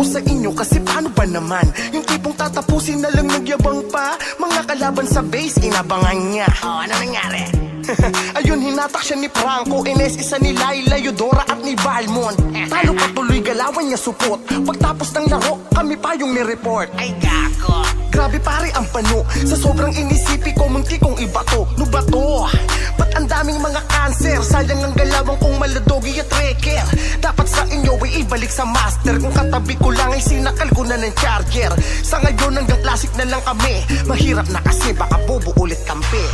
sa inyo kasi paano ba naman? Yung tipong tatapusin na lang nagyabang pa. Mga kalaban sa base, inabangan niya. Oh, ano nangyari? Ayun, hinatak siya ni Franco, Ines, isa ni Laila, Eudora at ni Balmon. Talo patuloy galawan niya supot. Pagtapos ng laro, kami pa yung ni-report. Ay gago. Grabe pare ang pano. Sa sobrang inisipi ko, munti kong ibato. No ba to? Ba't ang daming mga cancer? Sayang ang galawang kong maladogi at wrecker. Dapat sa inyo ay ibalik sa master. Kung katabi ko lang ay sinakal ko na ng charger. Sa ngayon hanggang classic na lang kami. Mahirap na kasi baka bobo ulit kampi.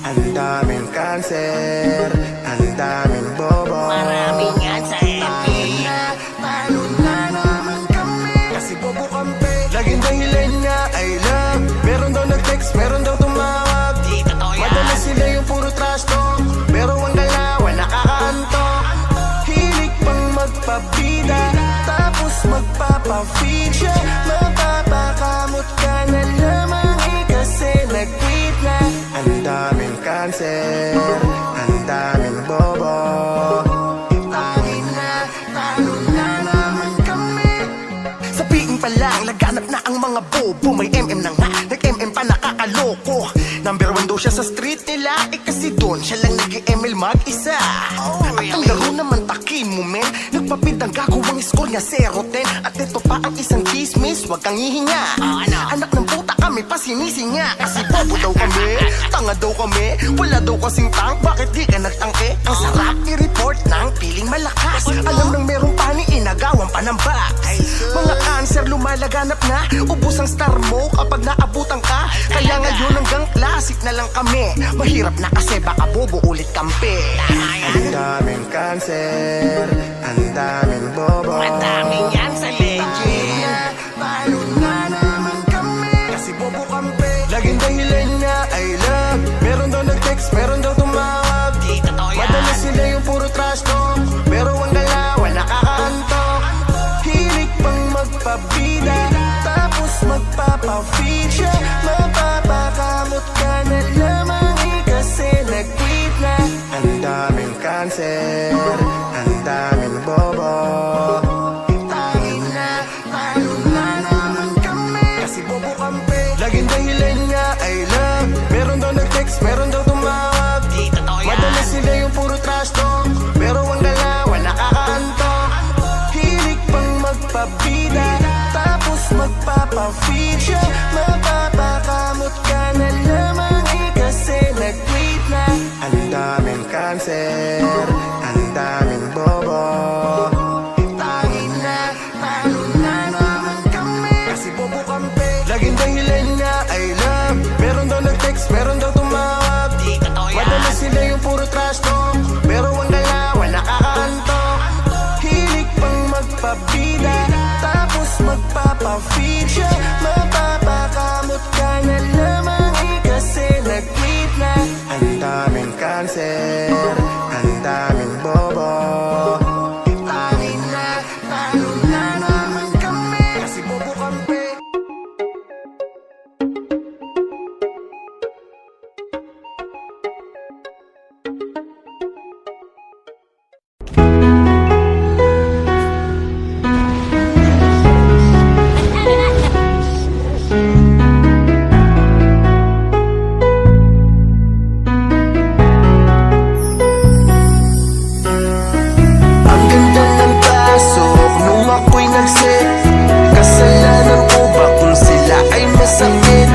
Ang daming cancer, ang daming bobo. Maraming yan sa MP. Talo na naman kami kasi bobo kampi. Laging dahilan niya ay love. Meron daw nag-text, meron daw tumawag. Di totoo yan. Madalas sila yung puro trash talk. Pero ang galawan nakakaantok. Hilig pang magpabida, tapos magpapafeed siya. Mapapakamot ka na lamang kasi nag-tweet na. Ang daming cancer, ang daming bobo. Tangin na, talo na naman kami. Sa piing pa lang, laganap na ang mga bobo. May MM na nga, nag-MM pa nakakaloko. Number 1 daw siya sa street nila, kasi doon siya lang nag-ML mag-isa. At ang laro naman takin mo men, nagpapid ang gagawang score niya 0-10. At ito pa ang isang chismis, wag kang hihinga. Anak ng puta kami pa sinisinga. Kasi bobo daw kami, tanga daw kami. Wala daw kasing tank, bakit di ka nagtangke? Ang sarap i-report ng piling malakas. Alam nang merong pani, inagawan pa ng box. Mga cancer lumalaganap na, ubos ang star mo kapag naabutan ka. Kaya ngayon hanggang classic na lang kami. Mahirap na kasi baka bobo ulit kampi. Ang daming cancer, ang daming bobo. Madaming yan sa legend. Talo na naman kami kasi bobo kampi. Laging dahilan niya ay love. Meron daw nag-text, meron daw tumawag. Di totoo yan. Madalas sila yung puro trash talk. Pero ang galawan nakakaantok. Hilig pang magpabida, tapos magpapafeed siya. Mapapakamot ka na lamang kasi nag-tweet na. Ang daming cancer, ang daming bobo. Tangin na, talo na naman kami kasi bobo kampi. Laging dahilan niya ay love. Meron daw nag-text, meron daw tumawag. Di totoo yan. Madalas sila yung puro trash talk. Pero ang galawan nakakaantok. Hilig pang magpabida, tapos magpapafeed siya. Mapapakamot ka na lamang kasi nag-tweet na. Ang daming cancer, ang daming bobo. Tangin na, talo na naman kami kasi bobo kampi. Laging dahilan niya ay love. Meron daw nag-text, meron daw tumawag. Di totoo yan. Madalas sila yung puro trash talk. Pero ang galawan nakakaantok. Hilig pang magpabida, tapos magpapafeed siya. Mapapakamot ka na lamang kasi nag-tweet na. Ang daming cancer, ang daming bobo. Tangin na, talo na naman kami kasi bobo kampi. Ang ganda ng pasok nung ako'y nag-set. Kasalanan ko ba kung sila ay masakit?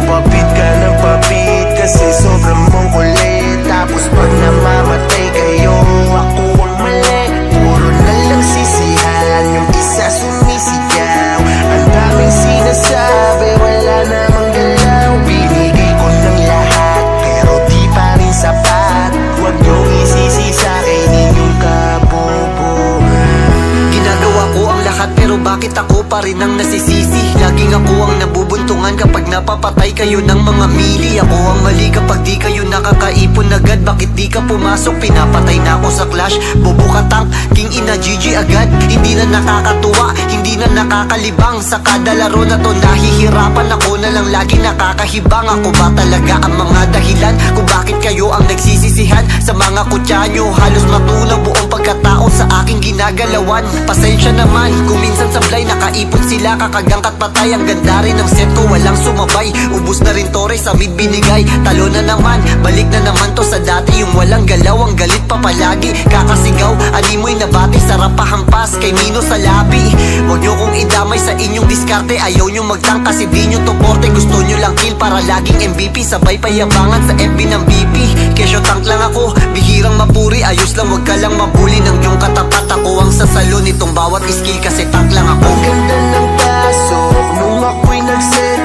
Papit ka ng papit kasi sobrang mong kulit. Tapos pag namamatay kayo, ako ang mali. Puro na lang sisihan, yung isa sumisigaw. Ang daming sinasabi, wala namang galaw. Binigay ko ng lahat, pero di pa rin sapat. Huwag niyong isisi sa akin inyong kabobohan. Ginagawa ko ang lahat pero bakit ako pa rin ang nasisisi? Laging ako ang nabubuntot pagbubuntungan kapag napapatay kayo ng mga mili. Ako ang mali kapag di kayo nakakaipon agad. Bakit di ka pumasok? Pinapatay na ako sa clash. Bobo ka tank, king ina GG agad. Hindi na nakakatuwa, hindi na nakakalibang. Sa kada laro na to nahihirapan ako na lang lagi nakakahibang. Ako ba talaga ang mga dahilan kung bakit kayo ang nagsisisihan sa mga kutya nyo? Halos matunaw buong pagkatao sa aking ginagalawan. Pasensya naman kung minsan sablay nakaipon sila kakagangkat patay. Ang ganda rin ng set ko, walang sumabay. Ubus na rin tore sa mid binigay. Talo na naman, balik na naman to sa dati. Yung walang galaw, ang galit pa palagi. Kakasigaw, animoy nabati, sarap pahampas kay Mino sa labi. Huwag nyo kong idamay sa inyong diskarte. Ayaw nyo magtang kasi di nyo to porte. Gusto nyo lang kill para laging MVP. Sabay payabangan sa FB ng BP. Kesyo tank lang ako, bihirang mapuri. Ayos lang, wag ka lang mabuli ng iyong katapat. Ako ang sasalo nitong bawat skill kasi tank lang ako. Ang ganda ng pasok nung ako'y nag-set.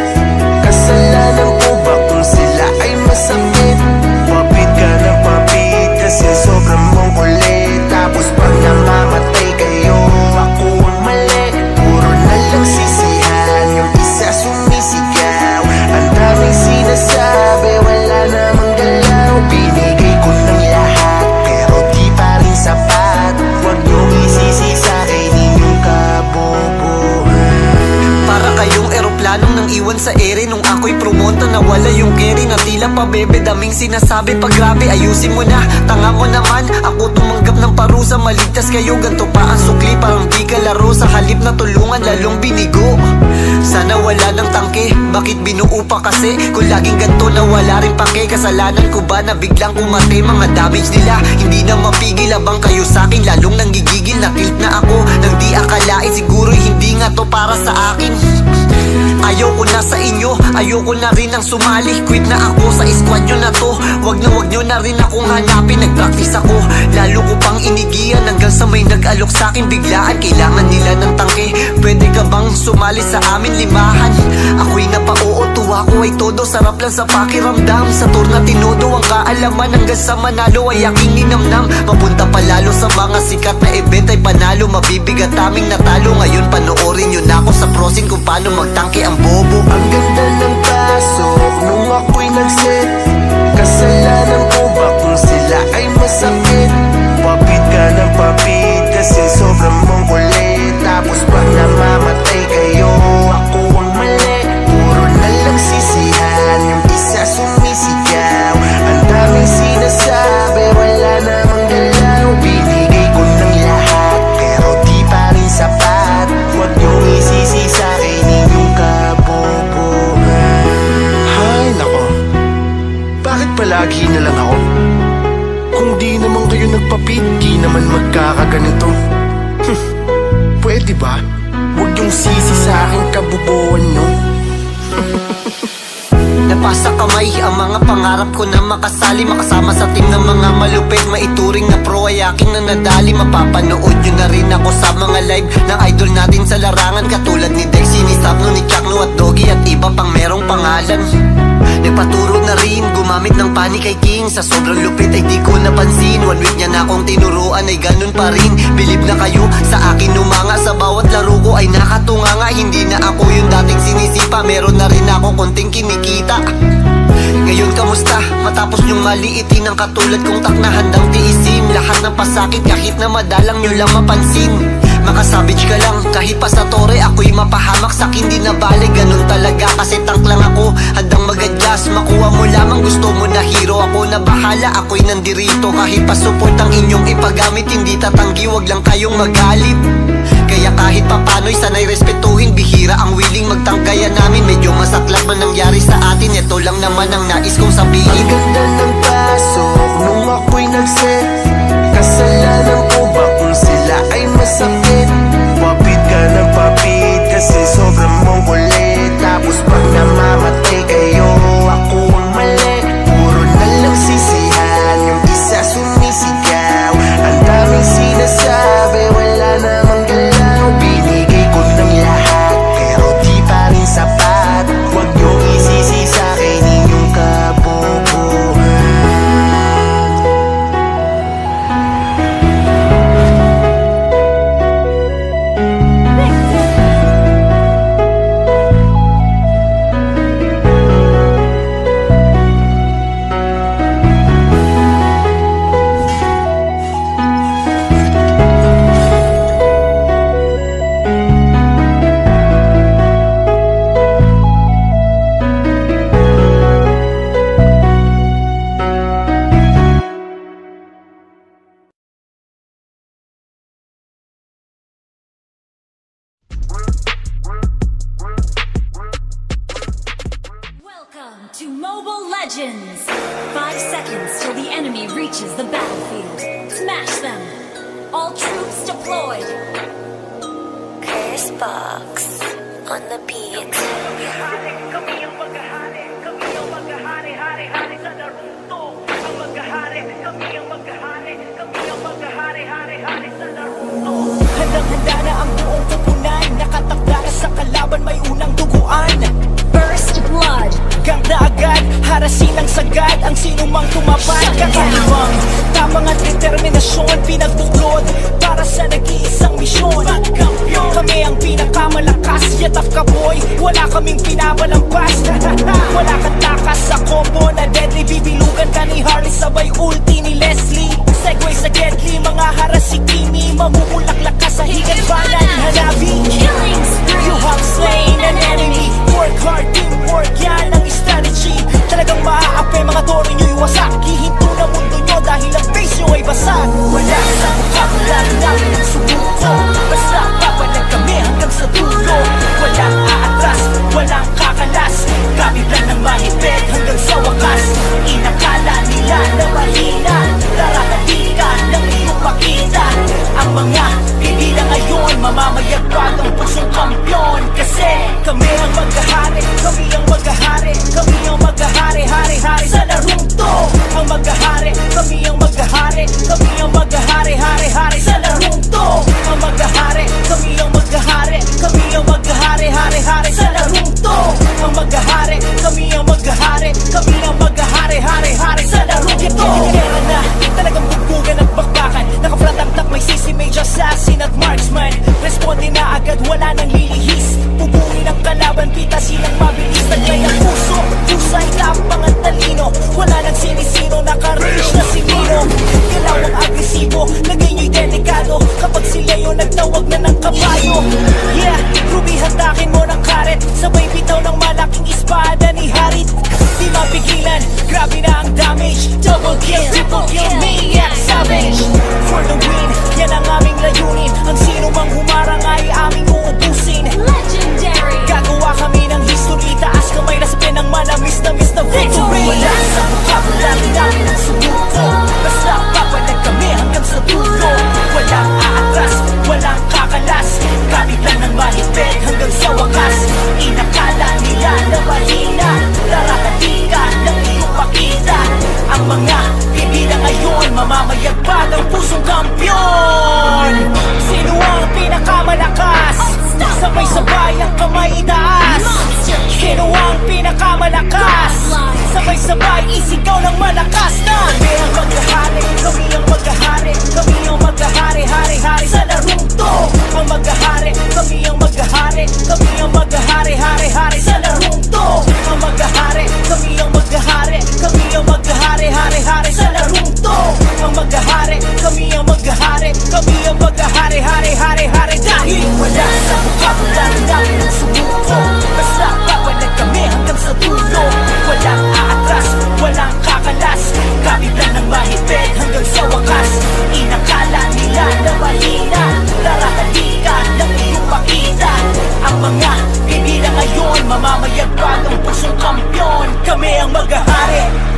Kasalanan ko ba kung sila ay masakit? Papit ka ng papit kasi sobrang mong kulit. Tapos pag namamatay kayo, ako ang mali. Puro na lang sisihan, yung isa sumisigaw. Ang daming sinasabi, wala namang galaw. Binigay ko ng lahat, pero di pa rin sapat. Huwag niyong isisi sa akin inyong kabobohan. Para kayong eroplanong nang iwan sa ere. Nung ako'y promonta nawala yung carry. Na tila pa bebe daming sinasabi. Pag grabe ayusin mo na, tanga mo naman. Ako tumanggap ng parusa, maligtas kayo. Ganto pa ang sukli, parang di ka laro. Sa halip na tulungan lalong binigo. Sana wala ng tangke, bakit binuo pa kasi? Kung laging ganto na wala rin pake. Kasalanan ko ba na biglang kumate? Mga damage nila, hindi na mapigil. Abang kayo sa'kin, lalong nanggigigil. Na tilt na ako, nang di akalain. Siguro'y hindi nga to para sa akin. Ayoko na sa inyo, ayoko na rin ang sumali. Quit na ako sa squad nyo na to. Wag nyo na rin akong hanapin. Nag-practice ako, lalo ko pang inigiyan. Hanggang sa may nag-alok sa'kin biglaan. Kailangan nila ng tangke, pwede ka bang sumali sa amin limahan? Ako'y napauo, tuwa ko ay todo. Sarap lang sa pakiramdam, sa tour na tinodo. Ang kaalaman hanggang sa manalo ay aking ninamnam. Mapunta palalo sa mga sikat na event ay panalo. Mabibigat aming natalo. Ngayon panoorin nyo na ako sa prosin kung paano magtangke ang bobo. Ang ganda ng pasok nung ako'y nag-set. Kasalanan ko ba kung sila ay masakit? Papit ka ng papit kasi sobrang mong kulit. Tapos pag namamatay kayo, ako ang mali. Puro na lang sisihan, yung isa sumisigaw. Ang daming sinasabi, wala namang galaw. Binigay ko ng lahat, pero di pa rin sapat. Huwag niyong isisi sa akin inyong kabobohan. Hay nako, bakit palagi na lang ako? Kung di naman kayo nagpapit, di naman magkakaganito. Pwede ba? Huwag yung sisi sa aking kabubuan nyo. Napasa kamay ang mga pangarap ko na makasali. Makasama sa team ng mga malupit. Maituring na pro ay aking nanadali. Mapapanood nyo na rin ako sa mga live ng idol natin sa larangan. Katulad ni Dexy, ni Sapno, ni Chakno at Doggy at iba pang merong pangalan. Nagpaturo na rin, gumamit ng pani kay King. Sa sobrang lupit ay di ko napansin. 1 week niya na akong tinuruan ay ganun pa rin. Bilib na kayo sa akin umanga. Sa bawat laro ko ay nakatunganga. Hindi na ako yung dating sinisipa. Meron na rin ako konting kinikita. Ngayon kamusta? Matapos nyong maliitin ang katulad kong tak na handang tiisin. Lahat ng pasakit kahit na madalang nyo lang mapansin. Makasabage ka lang, kahit pa sa tore ako'y mapahamak. Sa'kin di na bale, ganun talaga kasi tank lang ako. Handang magadlas, makuha mo lamang gusto mo na hero. Ako na bahala, ako'y nandirito. Kahit pa support ang inyong ipagamit, hindi tatanggi, wag lang kayong magalit. Kaya kahit papano'y sanay respetuhin. Bihira ang willing magtangkaya namin. Medyo masaklap man nangyari sa atin. Ito lang naman ang nais kong sabihin. Ang ganda ng pasok nung ako'y nag-set. Kasalanan ko ba kung sila ay masakit? Papit ka ng papit kasi sobrang mong kulit. Tapos pag namamatay kayo, ako ang mali. Puro na lang sisihan, yung isa sumisigaw. Ang daming sinasabi, wala namang galaw. Binigay ko ng lahat, pero di pa rin sapat. Huwag niyong isisi sa akin inyong kabobohan. reaches the battlefield. Smash them! All troops deployed! Chris Box on the beat. Kami ang maghahari, kami ang maghahari, hari-hari sa larong to. Ang maghahari, kami ang maghahari, kami ang maghahari, hari-hari sa larong to. Handang-handa na ang buong koponan. Nakatakda na sa kalaban, may unang duguan. First blood! Gangda agad, harasin ang sagad ang sinumang tumapad. Kakaibang tapang at determinasyon pinagbuklod para sa nag-iisang misyon. Kami ang pinakamalakas, yataf ka boy, wala kaming pinabalampas. Wala kang takas sa combo na deadly, bibilugan ka ni Harley sabay ulti ni Leslie. Segway sa deadly, mga haras si Kimi, mamumulaklak ka sa higat bala ni Hanabi. Killing spree! You have slain an enemy. Work hard, teamwork, yan ang strategy. Talagang maaapi mga toro nyo'y wasak. Hihinto na mundo nyo dahil ang base nyo ay basag. Wala sa vocabulary namin ang subuko. Basta papalag kami hanggang sa dulo. Walang aatras, walang kakalas. Gamit lang ng mahigpit hanggang sa wakas. Inakala nila na mahina, darahalikan ng iyong makita. Ang mga pipila ngayon, mamamayagpag ang pusong kampyon. Kasi kami ang maghahari, kami ang maghahari, kami ang maghahari, hari-hari sa larong to. Ang maghahari, kami ang maghahari, kami ang maghahari, hari-hari sa larong to. Ang maghahari, kami ang maghahari, kami ang maghahari, hari-hari sa larong to. Ang maghahari, kami ang maghahari, kami ang maghahari, hari-hari sa larong ito. Kaya na, talagang bugbugan at bakbakan. Naka-front ang top, may sisi, major assassin at marksman. Responde na agad, wala nang lilihis. Pupuin ang kalaban, pitasin ang mabilis. Taglay ang puso, husay, tapang at talino. Wala nang sinisino, naka-reach na si Nino. Galaw ang agresibo, lagay nyo'y delikado. Kapag sila yun, nagtawag na ng kabayo. Yeah, Ruby, hatakin mo ng karet. Sabay bitaw ng malaking espada ni Harit. Di mapigilan, grabe na ang damage. Double kill, triple kill, maniac, savage. For the win, yan ang aming layunin. Ang sino mang humarang ay aming uubusin. Legendary! Gagawa kami ng history, taas kamay na sa pinang manamis na miss na victory. Wala sa vocabulary namin ang sumuko. Basta papalag kami hanggang sa dulo. Walang aatras, walang kakalas. Gamit lang ng mahigpit hanggang sa wakas. Inakala nila na mahina, darahalikan ng iyong pakita. Ang mga pipila ngayon, mamamayagpag ang pusong kampyon. Sino ang pinakamalakas? Sabay-sabay ang kamay itaas. Sino ang pinakamalakas? Sabay-sabay isigaw ng malakas na. Kami ang maghahari, kami ang maghahari, kami ang maghahari, hari-hari sa larong to. Ang maghahari, kami ang maghahari, kami ang maghahari, hari-hari sa larong to. Ang maghahari, kami ang maghahari, kami ang maghahari, hari-hari sa larong to. Ang maghahari, kami ang maghahari, kami ang maghahari, hari-hari, hari dahil wala sa vocabulary namin ang sumuko. Basta papalag kami hanggang sa dulo. Walang aatras, walang kakalas. Gamit lang ng mahigpit hanggang sa wakas. Inakala nila na mahina, darahalikan ng iyong pakita. Ang mga pipila ngayon, mamamayagpag ang pusong kampyon. Kami ang maghahari.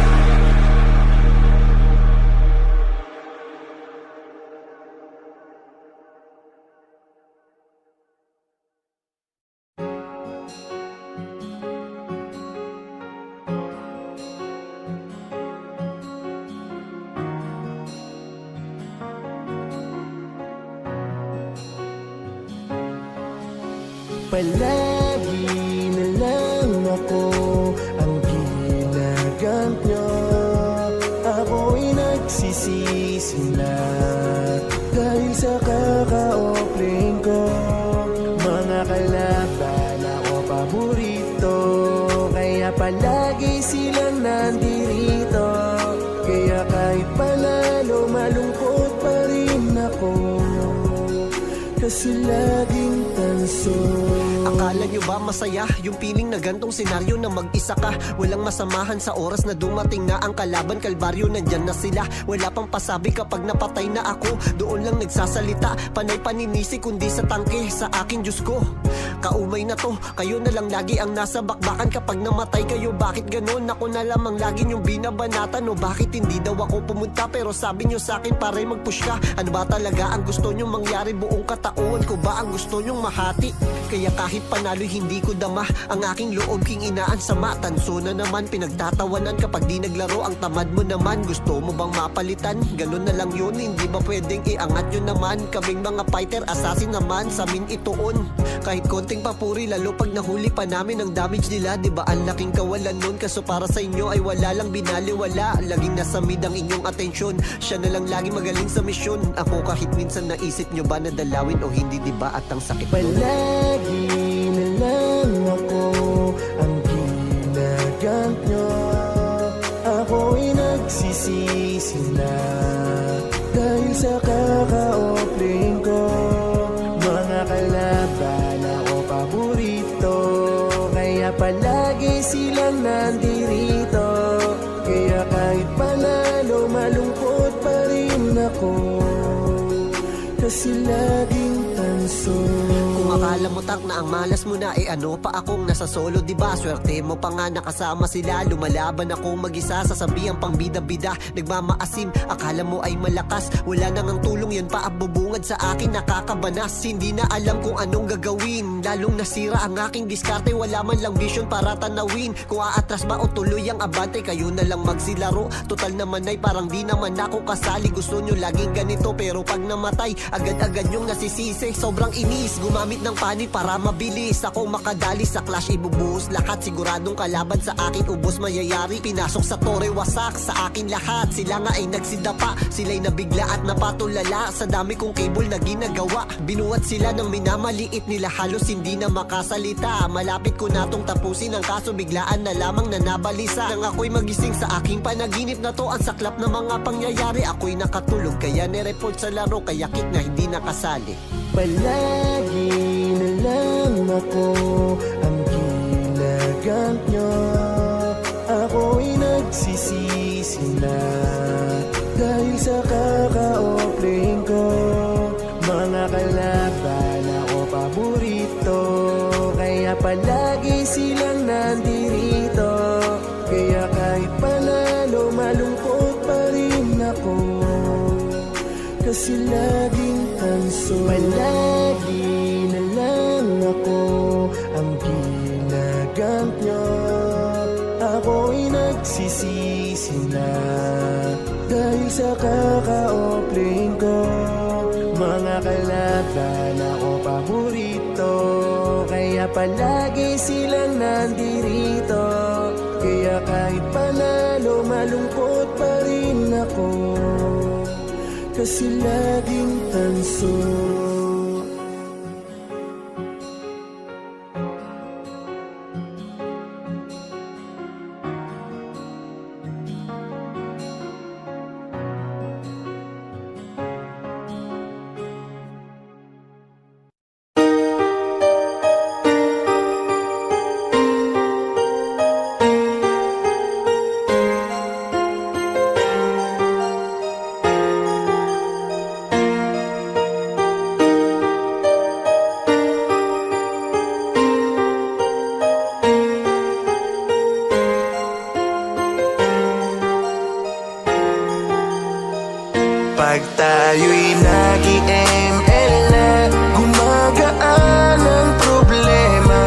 Palagi na lang ako ang ginagamit nyo. Ako'y nagsisisi na dahil sa kaka-offering ko. Mga kalaban ako paborito, kaya palagi silang nandirito. Kaya kahit panalo, malungkot pa rin ako, kasi laging tanso. Akala nyo ba masaya yung piling na gantong senaryo na mag-isa ka? Walang masamahan sa oras na dumating na ang kalaban, kalbaryo, nandyan na sila. Wala pang pasabi kapag napatay na ako. Doon lang nagsasalita, panay paninisi kundi sa tangke sa aking Diyos ko. Kaumay na to, kayo na lang lagi ang nasa bakbakan kapag namatay kayo. Bakit ganon? Ako na lamang lagi yung binabanatan. O bakit hindi daw ako pumunta pero sabi nyo sa akin pare mag-push ka? Ano ba talaga ang gusto nyo mangyari? Buong katauhan ko ba ang gusto nyong mahati? Kaya kahit panalo'y hindi ko dama ang aking loob, king inaan sama. Tanso na naman pinagtatawanan kapag di naglaro. Ang tamad mo naman, gusto mo bang mapalitan? Ganon na lang yun, hindi ba pwedeng iangat yun naman? Kaming mga fighter, assassin naman sa amin itoon. Kahit konting papuri, lalo pag nahuli pa namin ang damage nila. Diba ang laking kawalan nun? Kaso para sa inyo ay wala lang binaliwala. Laging nasa mid ang inyong atensyon. Siya na lang lagi magaling sa misyon. Ako kahit minsan naisip nyo ba na dalawin o hindi, diba at ang sakit nun? Palagi na lang ako ang ginagamit nyo. Ako'y nagsisisi na dahil sa kaka-offering ko. Mga kalaban ako paborito, kaya palagi silang nandirito. Kaya kahit panalo, malungkot pa rin ako, kasi laging tanso. Kung akala mo tak na ang malas mo na, ano pa akong nasa solo, diba? Swerte mo pa nga nakasama sila. Lumalaban ako mag-isa, sasabihan pang bida-bida. Nagmamaasim, akala mo ay malakas. Wala nang ang tulong, yan pa bubungad sa akin, nakakabanas. Hindi na alam kung anong gagawin, lalong nasira ang aking diskarte. Wala man lang vision para tanawin kung aatras ba o tuloy ang abante. Kayo na lang magsilaro, total naman ay parang di naman ako kasali. Gusto nyo laging ganito pero pag namatay agad-agad yung nasisisi. Sobrang inis, gumamit ng panig para mabilis ako makadali sa clash. Ibubuhos lahat, siguradong kalaban sa akin ubos mayayari. Pinasok sa tore, wasak sa akin lahat. Sila nga ay nagsidapa, sila'y nabigla at napatulala sa dami kong cable na ginagawa. Binuhat sila ng minamaliit nila, halos hindi na makasalita. Malapit ko na tong tapusin ang kaso, biglaan na lamang na nabalisa. Nang ako'y magising sa aking panaginip na to, ang saklap na mga pangyayari. Ako'y nakatulog kaya nireport sa laro, kaya kit na hindi nakasali. Palagi na lang ako ang ginagamit nyo. Ako'y nagsisisi na dahil sa kaka-offering ko. Mga kalaban ako paborito, kaya palagi silang nandirito. Kaya kahit panalo, malungkot pa rin ako, kasi laging tanso. Palagi na lang ako ang ginagamit nyo. Ako'y nagsisisi na dahil sa kaka-offering ko. Mga kalaban ako paborito, kaya palagi silang nandirito. Kaya kahit panalo, malungkot pa rin ako, kasi laging tanso. Pag tayo'y nag-ML na, gumagaan ang problema.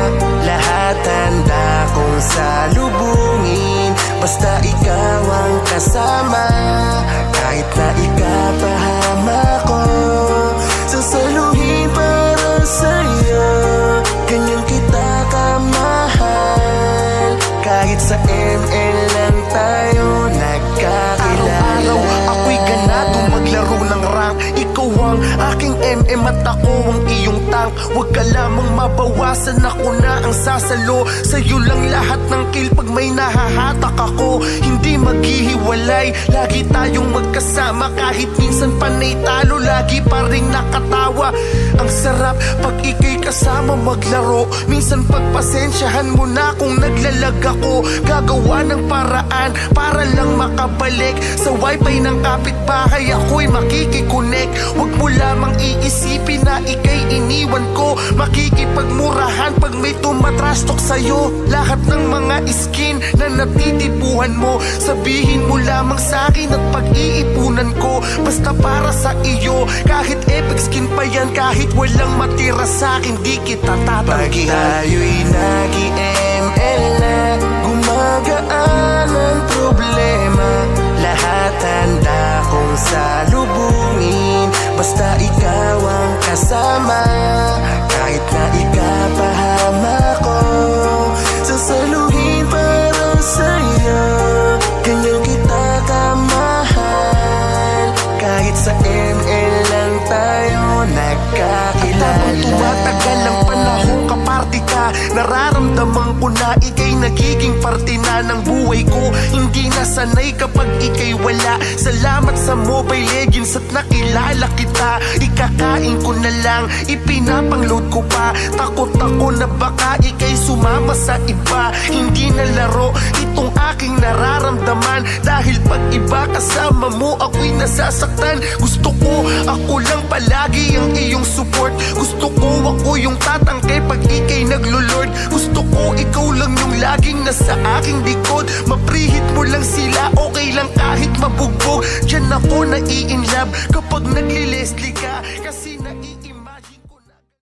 Lahat handa kong salubungin, basta ikaw ang kasama. Kahit na ikapahama ko, sasaluhin para sa'yo. Ganyan kita kamahal, kahit sa ML lang tayo nagkakilala. Araw-araw ako'y ganado maglaro ng rank. Ikaw ang aking MM at ako ang iyong blank. Huwag ka lamang mabawasan, ako na ang sasalo. Sa'yo lang lahat ng kill pag may nahahatak ako. Hindi maghihiwalay, lagi tayong magkasama. Kahit minsan panay talo, lagi pa rin nakatawa. Ang sarap pag ika'y kasama maglaro. Minsan pagpasensyahan mo na kung naglalag ako. Gagawa ng paraan para lang makabalik sa wifi ng kapitbahay, ako'y makikikonek. Huwag mo lamang iisipin na ika'y iniwan ko. Makikipagmurahan pag may tumatrastok sa'yo. Lahat ng mga skin na natitipuhan mo, sabihin mo lamang sa'kin at pag-iipunan ko. Basta para sa iyo, kahit epic skin pa yan, kahit walang matira sa'kin, di kita tatanggihan. Pag tayo'y nag-ML na, gumagaan ang problema. Lahat handa kong salubungin, basta ikaw ang kasama. Kahit na ikapahama ko, sasaluhin para sa'yo. Ganyan kita kamahal, kahit sa ML lang tayo nagkakilala. At habang tumatagal ang panahon, kaparty ka, nararamdaman ko na ika'y nagiging parte na ng buhay ko. Hindi na sanay kapag ika'y wala. Salamat sa Mobile Legends at nakilala kita. Ikakain ko na lang, ipinapangload ko pa. Takot ako na baka ika'y sumama sa iba. Hindi na laro itong aking nararamdaman, dahil pag iba kasama mo, ako'y nasasaktan. Gusto ko ako lang palagi ang iyong support. Gusto ko ako yung tatangkay pag ika'y naglulord. Gusto ko ikaw lang yung laging nasa aking likod. Maprihit mo lang sila, okay lang kahit mabugbog. Diyan ako nai-inlove kapag nagli-Leslie ka, kasi